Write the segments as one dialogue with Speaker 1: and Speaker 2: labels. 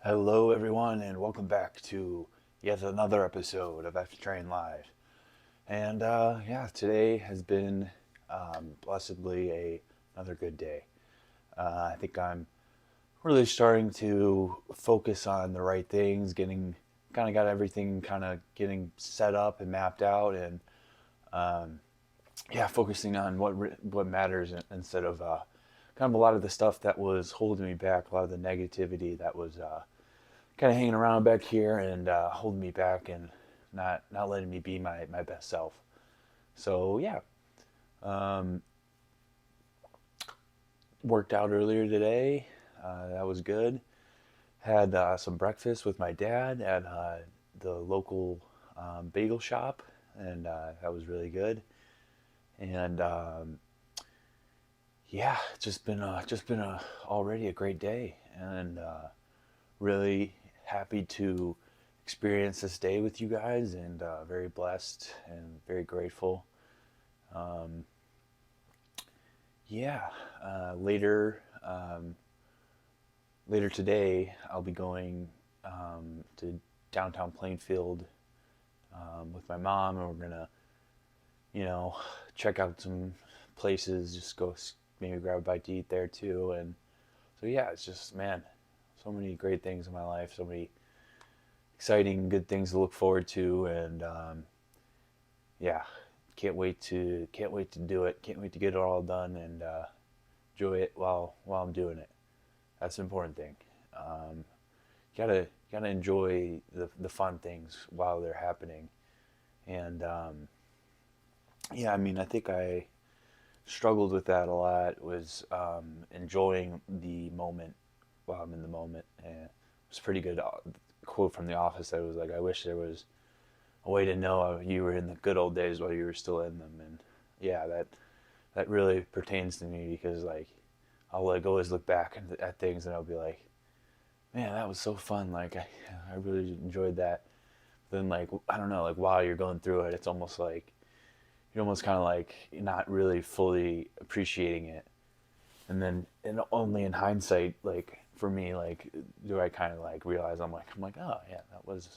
Speaker 1: Hello, everyone, and welcome back to yet another episode of F Train Live. And today has been blessedly another good day. I think I'm really starting to focus on the right things, getting kind of got everything kind of getting set up and mapped out, and focusing on what matters instead of kind of a lot of the stuff that was holding me back, a lot of the negativity that was kind of hanging around back here and holding me back and not letting me be my best self. So um, worked out earlier today. That was good. Had some breakfast with my dad at the local bagel shop, and that was really good. And just been already a great day, and really happy to experience this day with you guys, and very blessed and very grateful. Um, yeah, later later today, I'll be going to downtown Plainfield with my mom, and we're gonna, you know, check out some places. Just go maybe grab a bite to eat there too. And so yeah, it's just man, so many great things in my life, so many exciting, good things to look forward to, and yeah, can't wait to do it. Can't wait to get it all done and enjoy it while I'm doing it. That's the important thing. Um, gotta enjoy the fun things while they're happening. And yeah, I mean, I think I struggled with that a lot. Was enjoying the moment while I'm in the moment. And it was a pretty good quote from The Office that was like, "I wish there was a way to know you were in the good old days while you were still in them." And yeah, that really pertains to me because like I'll like always look back at things and I'll be like, man, that was so fun. Like I really enjoyed that. Then like I don't know, like while you're going through it, it's almost like you're almost kind of like not really fully appreciating it. And only in hindsight, like for me, like do I kind of like realize I'm like, oh yeah, that was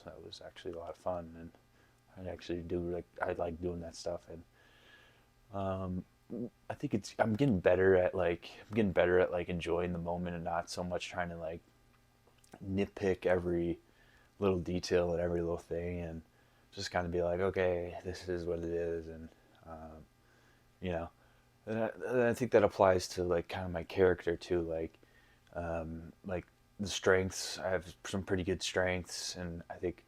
Speaker 1: actually a lot of fun, and I actually do like I like doing that stuff. And um, I think I'm getting better at like enjoying the moment and not so much trying to like nitpick every little detail and every little thing, and just kind of be like, okay, this is what it is. And you know, and I think that applies to like kind of my character too, like the strengths. I have some pretty good strengths, and I think,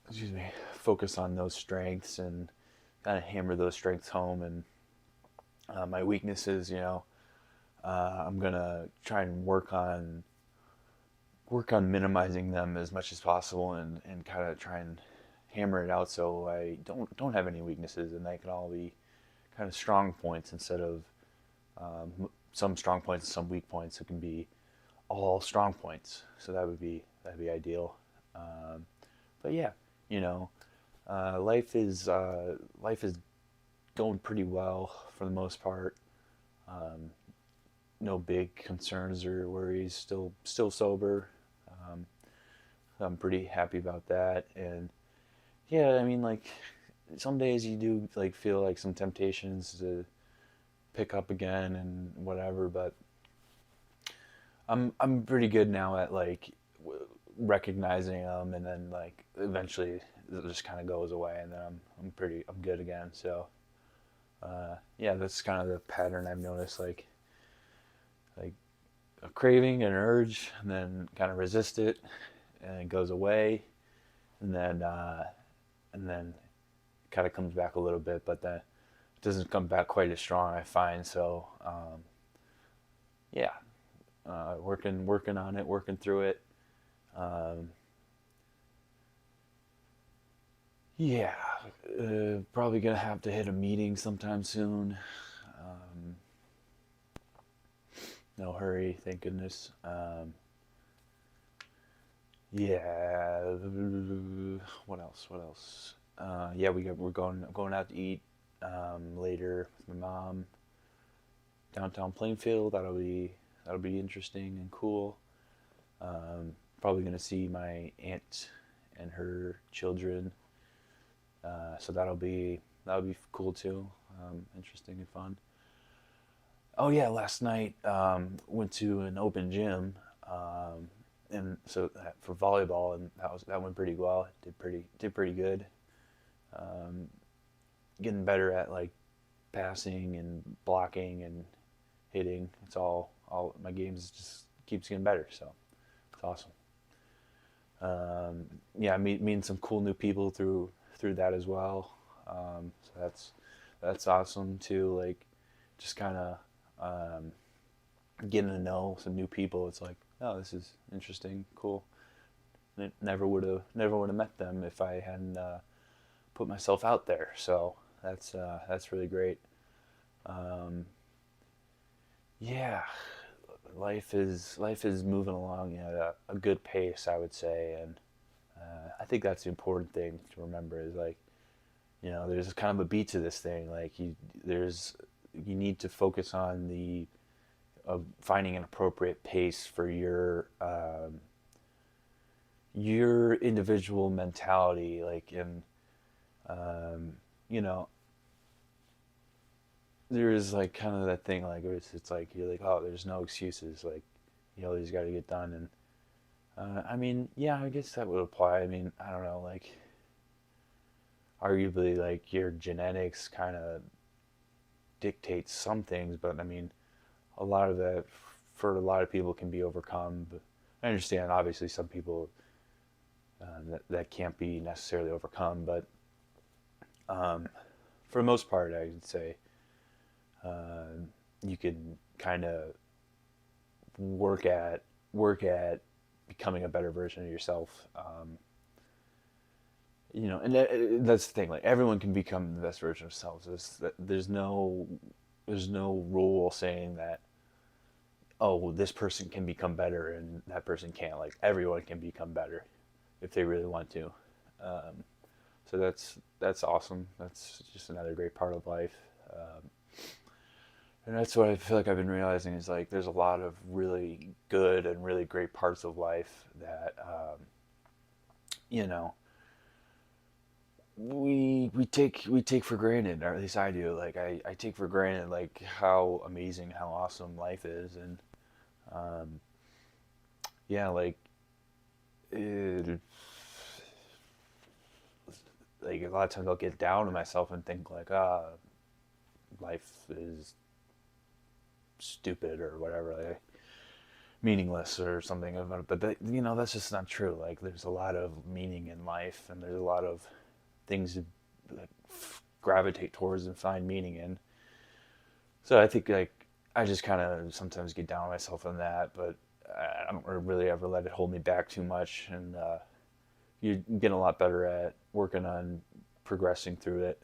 Speaker 1: excuse me, focus on those strengths and kind of hammer those strengths home. And my weaknesses, I'm gonna try and work on minimizing them as much as possible, and kind of try and hammer it out so I don't have any weaknesses, and they can all be kind of strong points instead of some strong points and some weak points. It can be all strong points, so that'd be ideal. Um, but yeah, you know, life is going pretty well for the most part. Um, no big concerns or worries. Still sober. Um, I'm pretty happy about that. And yeah, I mean, like some days you do like feel like some temptations to pick up again and whatever, but I'm pretty good now at like recognizing them, and then like eventually it just kind of goes away, and then I'm good again. So yeah, that's kind of the pattern I've noticed. Like a craving, an urge, and then kind of resist it, and it goes away, and then kind of comes back a little bit, but then it doesn't come back quite as strong, I find. So yeah, working on it, working through it. Um, yeah, probably gonna have to hit a meeting sometime soon. Um, no hurry, thank goodness. Yeah, what else? What else? Yeah, we're going out to eat later with my mom downtown Plainfield. That'll be interesting and cool. Probably gonna see my aunt and her children, so that'll be cool too. Interesting and fun. Oh yeah, last night went to an open gym, and so for volleyball, and that went pretty well. Did pretty good. Um, Getting better at like passing and blocking and hitting. It's all my games just keeps getting better. So it's awesome. Yeah, meeting some cool new people through that as well. So that's awesome too. Like just kind of um, getting to know some new people. It's like, oh, this is interesting, cool. Never would have met them if I hadn't put myself out there. So that's really great. Um, yeah, life is moving along at a good pace, I would say, and I think that's the important thing to remember is like, there's kind of a beat to this thing. Like you need to focus on the finding an appropriate pace for your individual mentality. Like in um, you know, there's like kind of that thing like it's like you're like, oh, there's no excuses. Like you always got to get done. And I mean, yeah, I guess that would apply. I mean, I don't know, like arguably like your genetics kind of dictates some things, but I mean, a lot of that for a lot of people can be overcome. But I understand, obviously, some people that can't be necessarily overcome, but um, for the most part, I would say uh, you can kind of work at becoming a better version of yourself. And that's the thing. Like everyone can become the best version of themselves. There's no rule saying that, oh, well, this person can become better and that person can't. Like everyone can become better if they really want to. Um, so that's awesome. That's just another great part of life. Um, and that's what I feel like I've been realizing is like there's a lot of really good and really great parts of life that you know we take for granted, or at least I do. Like I take for granted like how amazing, how awesome life is, and um, yeah, it, like a lot of times I'll get down on myself and think like, life is stupid or whatever, like, meaningless or something. But that's just not true. Like there's a lot of meaning in life, and there's a lot of things to like, gravitate towards and find meaning in. So I think like I just kind of sometimes get down on myself on that, but I don't really ever let it hold me back too much. And you get a lot better at working on progressing through it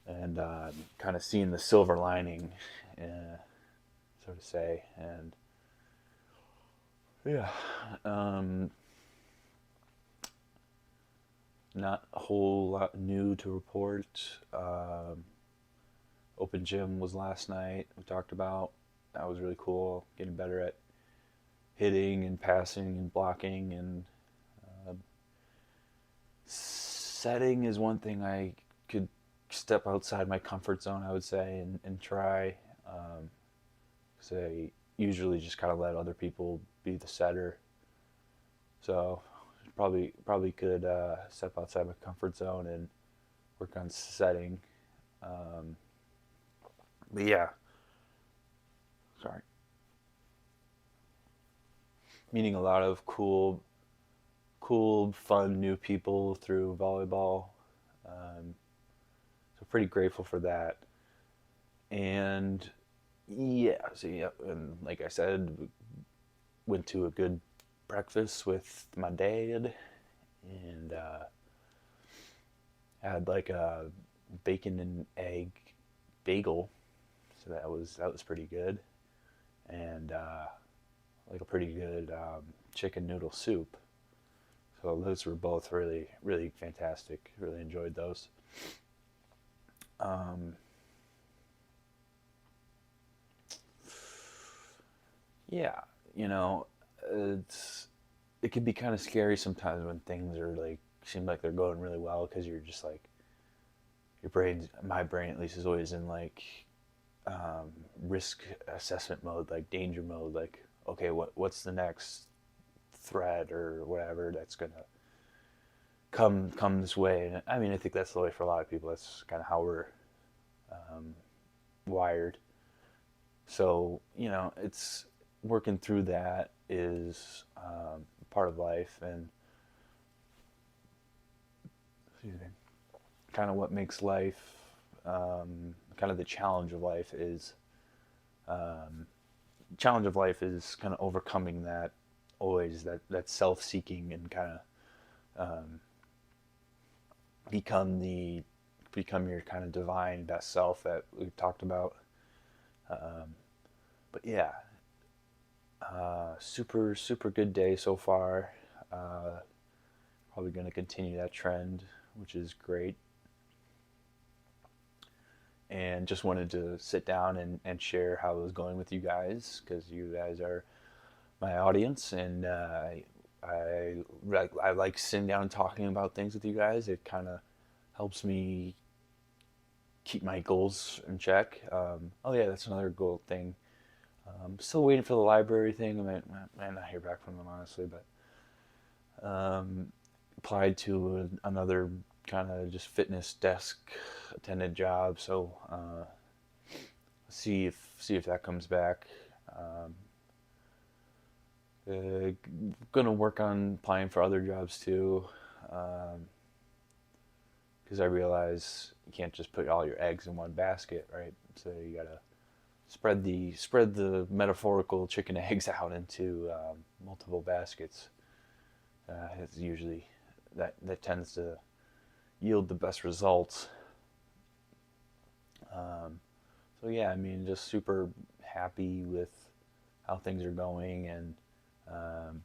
Speaker 1: and kind of seeing the silver lining, so to say. And yeah, um, not a whole lot new to report. Open gym was last night. We talked about that was really cool. Getting better at hitting and passing and blocking and uh, setting is one thing I could step outside my comfort zone, I would say, and try. Because I usually just kind of let other people be the setter. So probably could step outside my comfort zone and work on setting. Um, but yeah, sorry, meeting a lot of cool, fun new people through volleyball. Um, so pretty grateful for that. And yeah, so yeah, and like I said, went to a good breakfast with my dad, and had like a bacon and egg bagel. So that was pretty good, and like a pretty good chicken noodle soup. So those were both really really fantastic. Really enjoyed those. Um, yeah, you know, it's it can be kind of scary sometimes when things are like seem like they're going really well, because you're just like my brain at least is always in like um, risk assessment mode, like danger mode, like okay, what's the next threat or whatever that's gonna come this way. And I mean, I think that's the way for a lot of people. That's kind of how we're um, wired. So it's working through that is part of life, and excuse me, kind of what makes life. Kind of the um, challenge of life is kind of overcoming that, always that self-seeking, and kind of become the become your kind of divine best self that we've talked about. But yeah, super super good day so far. Uh, Probably going to continue that trend, which is great. And just wanted to sit down and share how it was going with you guys, because you guys are my audience, and I like sitting down and talking about things with you guys. It kind of helps me keep my goals in check. Oh yeah, that's another goal thing. Still waiting for the library thing. I might not hear back from them honestly, but applied to another kind of just fitness desk attendant job. So see if that comes back. Um, Gonna work on applying for other jobs too, because I realize you can't just put all your eggs in one basket, right? So you gotta spread the metaphorical chicken eggs out into multiple baskets. It's usually that tends to yield the best results. Um, so yeah, I mean, just super happy with how things are going, and um,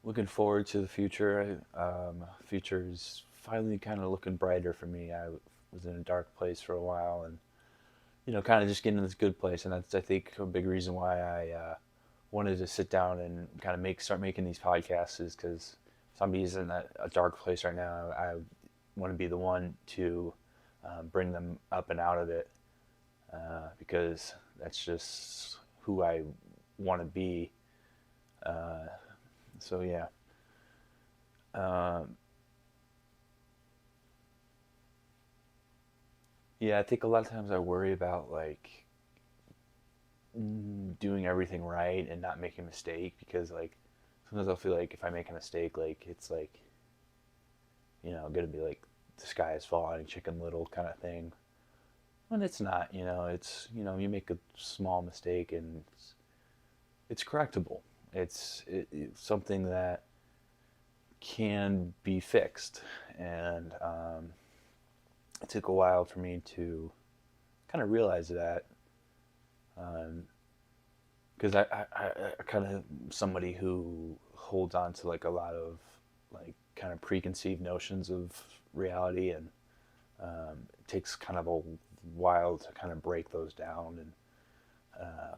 Speaker 1: looking forward to the future. Future is finally kind of looking brighter for me. I was in a dark place for a while, and kind of just getting in this good place, and that's, I think, a big reason why I wanted to sit down and kind of start making these podcasts, is because somebody's in a dark place right now. I want to be the one to bring them up and out of it, because that's just who I want to be. Uh, so yeah. Um, yeah, I think a lot of times I worry about like doing everything right and not making a mistake, because like sometimes I'll feel like if I make a mistake, like it's like gonna be like the sky is falling, chicken little kind of thing. When it's not, it's you make a small mistake, and it's correctable. It's something that can be fixed, and it took a while for me to kind of realize that, because I kind of somebody who holds on to like a lot of like kind of preconceived notions of reality, and it takes kind of a while to kind of break those down, and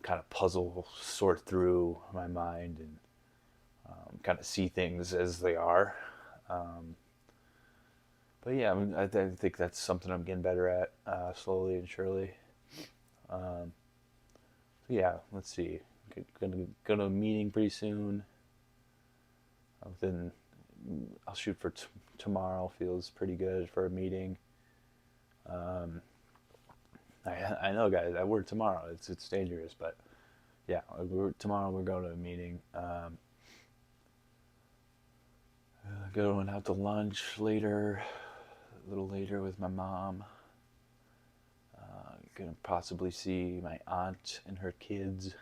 Speaker 1: kind of puzzle sort through my mind, and kind of see things as they are. Um, but yeah, I mean, I think that's something I'm getting better at, slowly and surely. Um, so yeah, let's see. Gonna go to a meeting pretty soon. Then I'll shoot for tomorrow. Feels pretty good for a meeting. Um, I know, guys. That word tomorrow. It's dangerous, but yeah, tomorrow we're going to a meeting. Going out to lunch later, a little later with my mom. Gonna possibly see my aunt and her kids.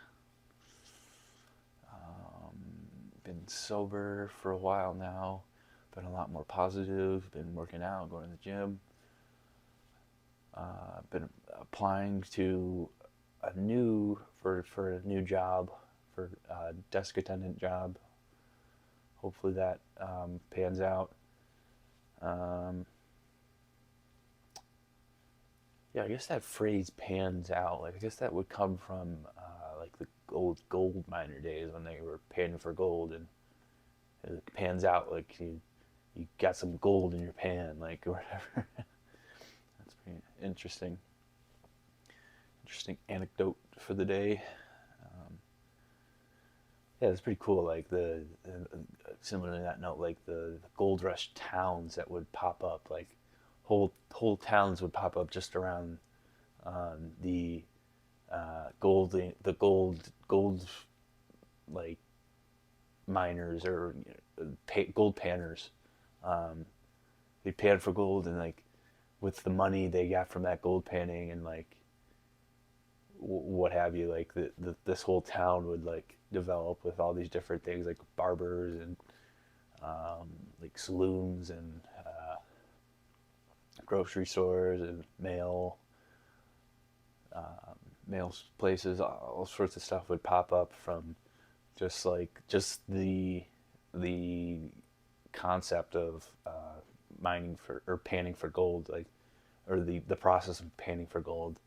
Speaker 1: Been sober for a while now. Been a lot more positive. Been working out, going to the gym. Been applying to for a new job, for a desk attendant job. Hopefully that pans out. Um, yeah, I guess that phrase "pans out," like I guess that would come from like the old gold miner days when they were panning for gold, and it pans out like you got some gold in your pan, like, or whatever. That's pretty interesting. Interesting anecdote for the day. Yeah, it's pretty cool. Like similar to that note, like the gold rush towns that would pop up, like whole towns would pop up just around the gold like miners, or gold panners. Um, they pan for gold, and like with the money they got from that gold panning, and like what have you, like this whole town would like develop with all these different things, like barbers and like saloons and grocery stores and mail places. All sorts of stuff would pop up from just the concept of mining for, or panning for gold, like, or the process of panning for gold.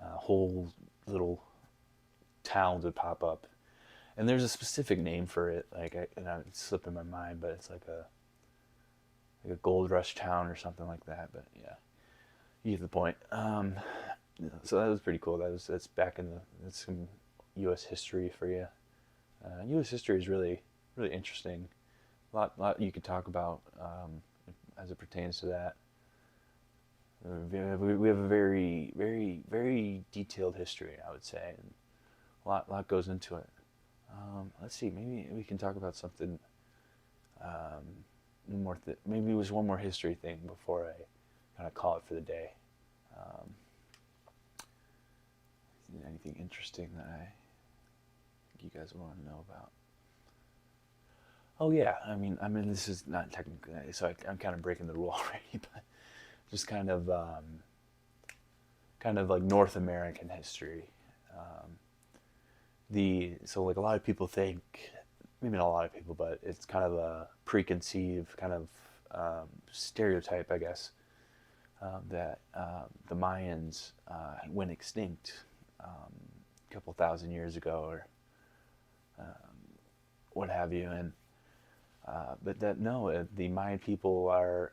Speaker 1: Whole little towns would pop up, and there's a specific name for it. Like, it's slipping my mind, but it's like a gold rush town or something like that. But yeah, you get the point. So that was pretty cool. That's back in that's some U.S. history for you. U.S. history is really really interesting. Lot you could talk about as it pertains to that. We have a very very very detailed history, I would say, and a lot goes into it. Let's see, maybe we can talk about something. Maybe it was one more history thing before I kind of call it for the day. Um, Anything interesting that you guys want to know about? Oh yeah, I mean, this is not technically, so I'm kind of breaking the rule already, but just kind of like North American history. Um, so like a lot of people think, maybe not a lot of people, but it's kind of a preconceived kind of stereotype, I guess, that the Mayans went extinct a couple thousand years ago, or what have you, and but that no, the Mayan people are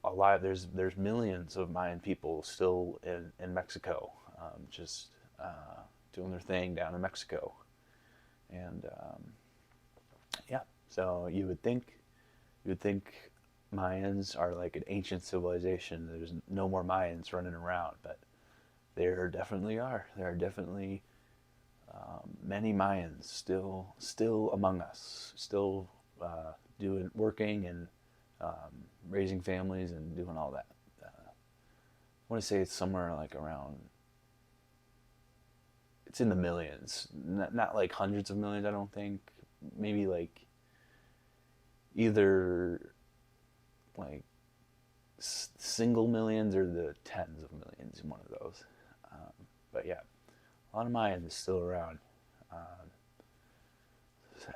Speaker 1: alive. There's millions of Mayan people still in Mexico, just doing their thing down in Mexico, and yeah. So you would think Mayans are like an ancient civilization. There's no more Mayans running around, but there definitely are. There are definitely many Mayans still among us, still working and raising families and doing all that. I want to say it's somewhere like around. It's in the millions, not like hundreds of millions. I don't think. Maybe like either like single millions or the tens of millions in one of those. But yeah, a lot of Mayans is still around,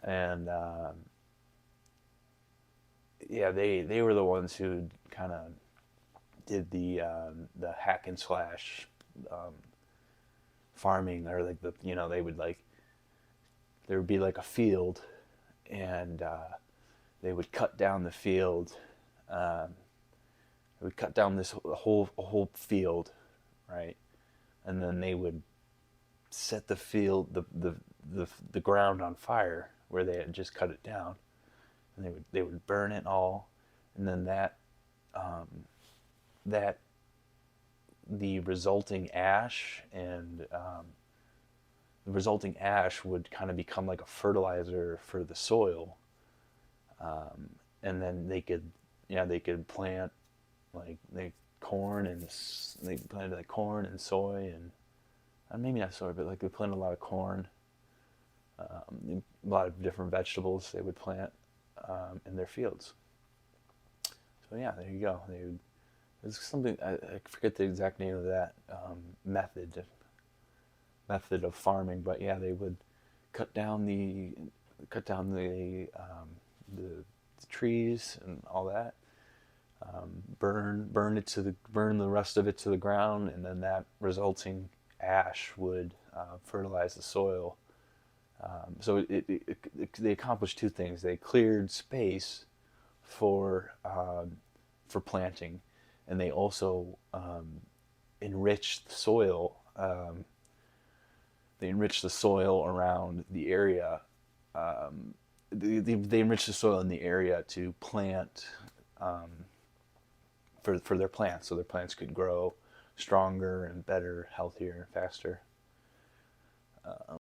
Speaker 1: and yeah, they were the ones who kind of did the hack and slash um, farming, or like they would like, there would be like a field, and they would cut down the field. Um, they would cut down this whole field, right? And then they would set the field, the ground on fire where they had just cut it down, and they would burn it all, and then um, that the resulting ash and the resulting ash would kind of become like a fertilizer for the soil, and then they could plant like corn, and they planted like corn and soy, and maybe not soy, but like they planted a lot of corn, a lot of different vegetables they would plant in their fields. So yeah, there you go. It's something, I forget the exact name of that method of farming, but yeah, they would cut down the trees and all that, burn the rest of it to the ground, and then that resulting ash would fertilize the soil, They accomplished two things. They cleared space for planting, and they also enriched the soil. They enriched the soil around the area. They enriched the soil in the area to plant for their plants, so their plants could grow stronger and better, healthier, and faster.